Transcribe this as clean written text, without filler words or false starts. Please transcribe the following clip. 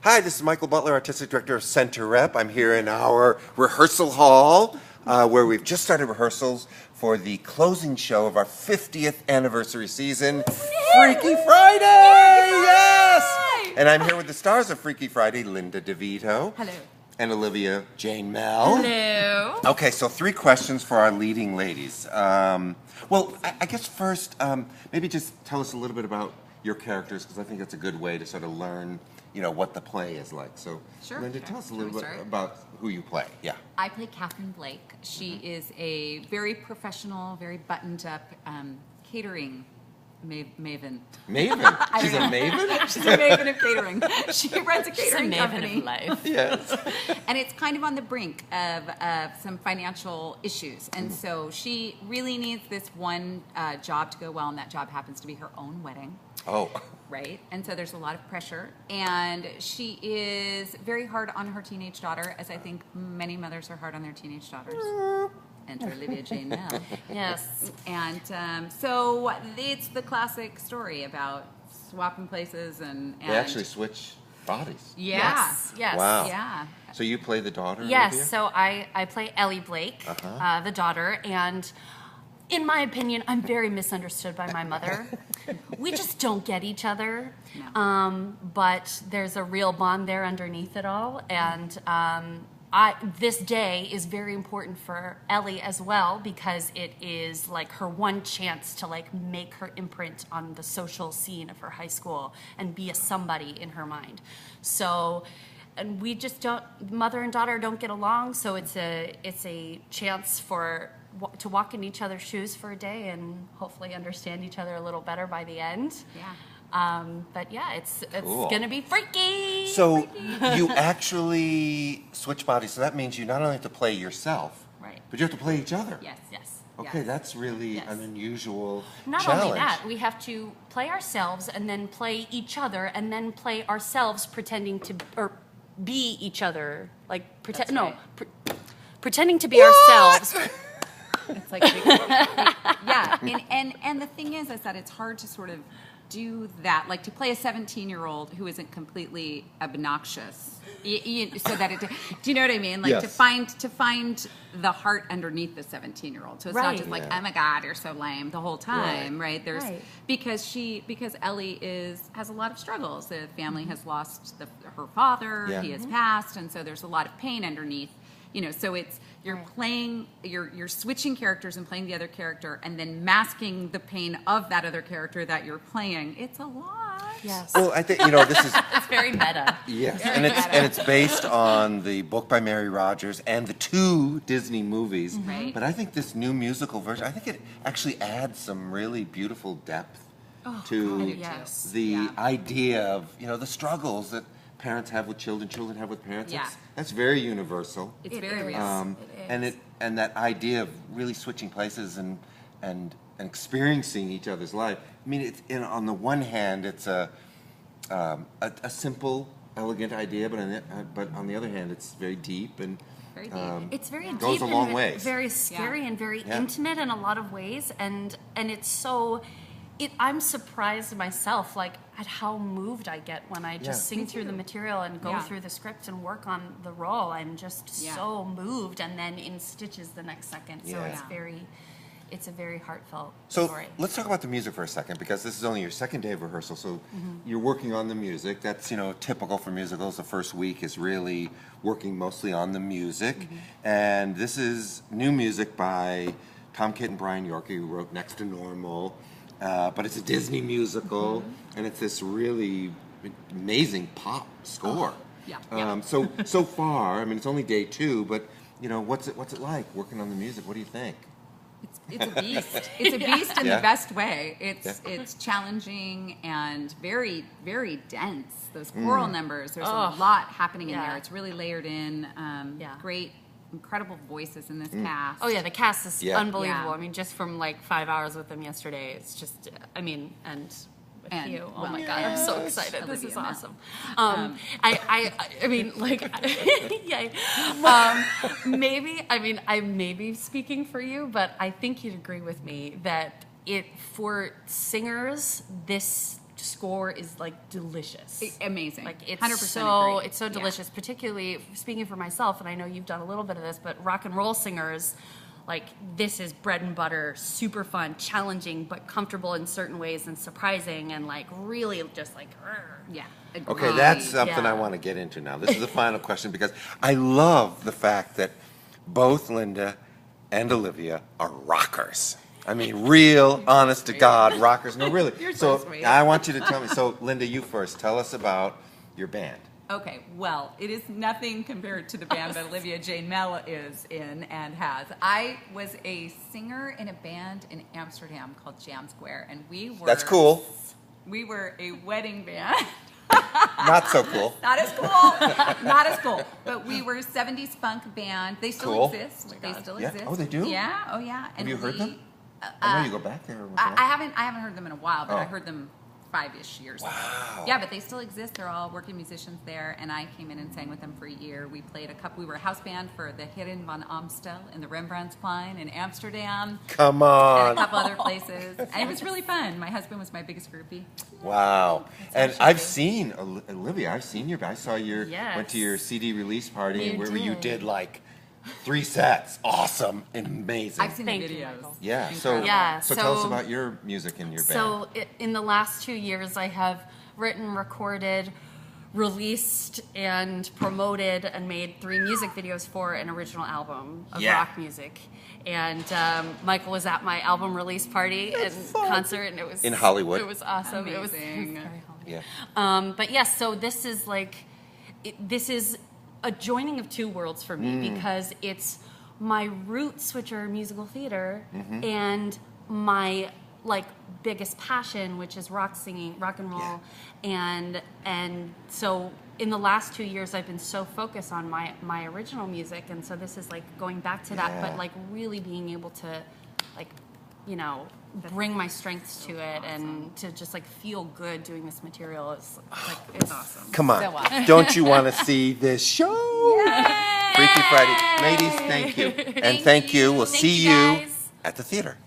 Hi, this is Michael Butler, Artistic Director of Center Rep. I'm here in our rehearsal hall where we've just started rehearsals for the closing show of our 50th anniversary season, Freaky Friday! Yes! And I'm here with the stars of Freaky Friday, Lynda, DiVito. Hello. And Olivia, Mell. Hello. Okay, so 3 questions for our leading ladies. I guess first, maybe just tell us a little bit about your characters, because I think that's a good way to sort of learn, what the play is like. So, sure. Lynda, tell us a little bit about who you play. Yeah. I play Catherine Blake. She is a very professional, very buttoned-up catering maven. Maven? She's a maven? She's a maven of catering. She runs a catering company. Of life. Yes. And it's kind of on the brink of some financial issues. And so she really needs this one job to go well, and that job happens to be her own wedding. Oh. Right? And so there's a lot of pressure. And she is very hard on her teenage daughter, as I think many mothers are hard on their teenage daughters. Enter Olivia Jane Mell. Yes. And so it's the classic story about swapping places and They actually switch bodies. Yeah. Yes. Wow. Yeah. So you play the daughter, Yes. Olivia? So I play Ellie Blake, the daughter, and in my opinion, I'm very misunderstood by my mother. We just don't get each other. No. But there's a real bond there underneath it all, and this day is very important for Ellie as well, because it is like her one chance to like make her imprint on the social scene of her high school and be a somebody in her mind. So, and we just don't, mother and daughter don't get along, so it's a chance to walk in each other's shoes for a day and hopefully understand each other a little better by the end. Yeah. But yeah, it's Cool. gonna be freaky. So you actually switch bodies, so that means you not only have to play yourself, Right. but you have to play each other. Yes. Okay, Yes. that's really Yes. an unusual Not challenge. only that, we have to play ourselves and then play each other and then play ourselves pretending to or be each other, like That's right. pretending to be ourselves. It's like, yeah. And the thing is that it's hard to sort of do that, like to play a 17-year-old who isn't completely obnoxious, so that do you know what I mean? Like Yes. to find the heart underneath the 17-year-old. So it's not Right. just like, Yeah. oh my God, you're so lame the whole time, right? There's Right. because Ellie has a lot of struggles. The family has lost her father. Yeah. He has passed, and so there's a lot of pain underneath. So it's you're playing, you're switching characters and playing the other character, and then masking the pain of that other character that you're playing. It's a lot. Yes. Well, I think this is It's very meta. yes, Very and meta. it's based on the book by Mary Rodgers and the 2 Disney movies. Right. But I think this new musical version, I think it actually adds some really beautiful depth to I do yes. too. the Yeah. idea of the struggles that parents have with children have with parents. Yeah. That's very universal. It's It very is. real. And that idea of really switching places and experiencing each other's life. I mean, on the one hand, it's a simple, elegant idea, but on the other hand, it's very deep and Very deep. It's very goes deep a long and ways. very scary and very Yeah. intimate in a lot of ways, and it's so. I'm surprised myself, like at how moved I get when I just Yeah. sing through the material and go Yeah. through the script and work on the role. I'm just Yeah. so moved, and then in stitches the next second. So Yeah. it's a very heartfelt So story. let's talk about the music for a second, because this is only your second day of rehearsal. So you're working on the music. That's typical for musicals. The first week is really working mostly on the music, and this is new music by Tom Kitt and Brian Yorkie, who wrote Next to Normal. But it's a Disney musical, and it's this really amazing pop score. Yeah. So far, I mean, it's only day 2, but what's it like working on the music? What do you think? It's a beast. It's a beast in Yeah. the best way. It's Yeah. it's challenging and very, very dense. Those choral numbers, there's a Oh. lot happening in Yeah. there. It's really layered in. Yeah. Great, incredible voices in this cast. Oh yeah, the cast is Yeah. unbelievable. Yeah. I mean, just from like 5 hours with them yesterday, it's just. I mean, and with And, you. Oh well, my God, I'm so yes. excited. This Olivia is Mell. awesome. I mean, like, yay. Maybe, I mean, I may be speaking for you, but I think you'd agree with me that for singers, this score is like delicious. Amazing. Like it's 100% so agree. it's so Yeah. delicious. Particularly speaking for myself, and I know you've done a little bit of this, but rock and roll singers, like this is bread and butter, super fun, challenging, but comfortable in certain ways and surprising, and like really just like. Yeah. Okay, agreed. that's something Yeah. I want to get into now. This is the final question because I love the fact that both Lynda and Olivia are rockers. I mean, real, honest to God rockers. No, really. You're so sweet. I want you to tell me. So, Lynda, you first. Tell us about your band. Okay, well, it is nothing compared to the band that Olivia Jane Mell is in and has. I was a singer in a band in Amsterdam called Jam Square, and we were... That's cool. We were a wedding band. Not so cool. Not as cool. Not as cool. But we were a 70s funk band. They still Cool. exist. They still Yeah? exist. Oh, they do? Yeah. Oh, yeah. Have And you heard we- them? I know you go back there. I haven't heard them in a while, but Oh. I heard them 5-ish years ago. Wow. Yeah, but they still exist. They're all working musicians there, and I came in and sang with them for a year. We played we were a house band for the Heren van Amstel in the Rembrandtsplein in Amsterdam. Come And a on. couple other places. And it was really fun. My husband was my biggest groupie. Wow. And I've seen, Olivia, I've seen your, I saw your, Yes. went to your CD release party You where you did. did like 3 sets. Awesome. Amazing. I've seen Thank the you, videos. Michael. Yeah. So, Incredible. Yeah, so tell us so- about your music and your band. So in the last 2 years, I have written, recorded, released, and promoted and made 3 music videos for an original album of Yeah. rock music. And Michael was at my album release party and concert, and it was In Hollywood. It was awesome. It was Amazing. very Hollywood. Yeah. But yes, so this is like, this is a joining of 2 worlds for me because it's my roots, which are musical theater, and my like biggest passion, which is rock singing, rock and roll, and so in the last 2 years, I've been so focused on my original music, and so this is like going back to that, but like really being able to, like, you know, bring my strengths to it and to just like feel good doing this material is like it's awesome. Come on. So awesome. Don't you want to see this show? Freaky Friday. Ladies, thank you. And thank you. We'll Thank see you, you guys. at the theater.